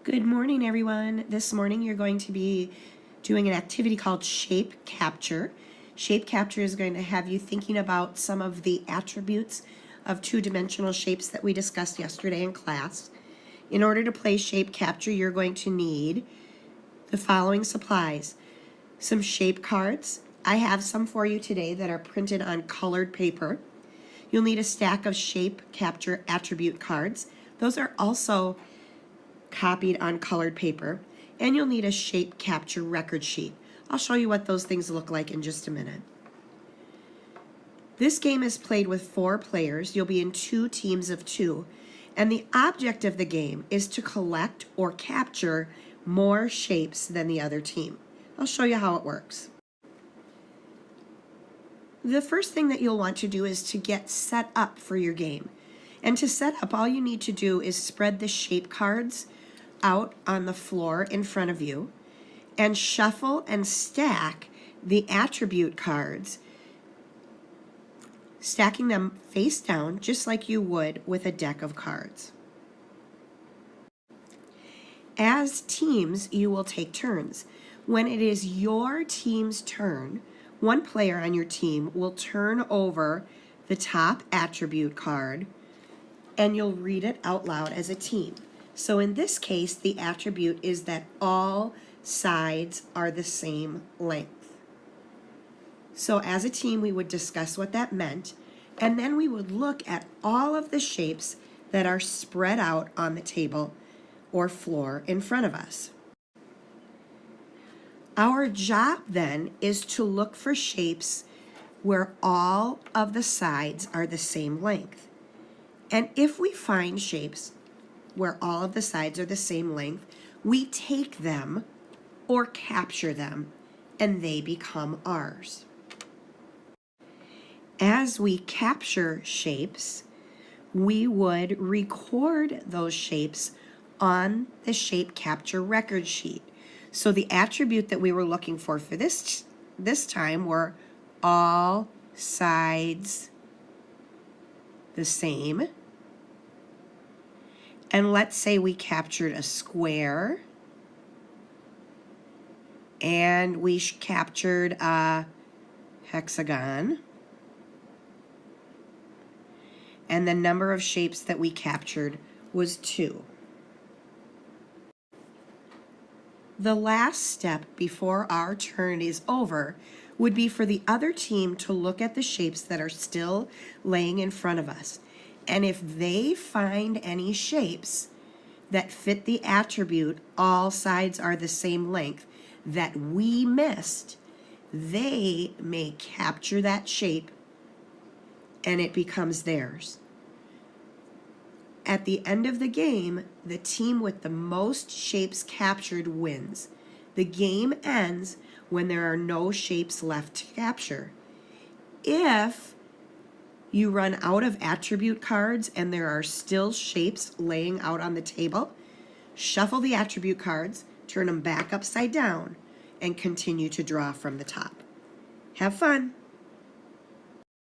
Good morning, everyone. This morning you're going to be doing an activity called Shape Capture. Shape Capture is going to have you thinking about some of the attributes of two-dimensional shapes that we discussed yesterday in class. In order to play Shape Capture, you're going to need the following supplies. Some shape cards. I have some for you today that are printed on colored paper. You'll need a stack of Shape Capture attribute cards. Those are also copied on colored paper, and you'll need a Shape Capture record sheet. I'll show you what those things look like in just a minute. This game is played with 4 players. You'll be in 2 teams of 2, and the object of the game is to collect or capture more shapes than the other team. I'll show you how it works. The first thing that you'll want to do is to get set up for your game. And to set up, all you need to do is spread the shape cards out on the floor in front of you and shuffle and stack the attribute cards, stacking them face down just like you would with a deck of cards. As teams, you will take turns. When it is your team's turn, one player on your team will turn over the top attribute card and you'll read it out loud as a team. So in this case, the attribute is that all sides are the same length. So as a team, we would discuss what that meant, and then we would look at all of the shapes that are spread out on the table or floor in front of us. Our job then is to look for shapes where all of the sides are the same length. And if we find shapes where all of the sides are the same length, we take them or capture them, and they become ours. As we capture shapes, we would record those shapes on the Shape Capture record sheet. So the attribute that we were looking for this time were all sides the same. And let's say we captured a square and we captured a hexagon. And the number of shapes that we captured was 2. The last step before our turn is over would be for the other team to look at the shapes that are still laying in front of us. And if they find any shapes that fit the attribute, all sides are the same length, that we missed, they may capture that shape and it becomes theirs. At the end of the game, the team with the most shapes captured wins. The game ends when there are no shapes left to capture. If you run out of attribute cards and there are still shapes laying out on the table, shuffle the attribute cards, turn them back upside down, and continue to draw from the top. Have fun!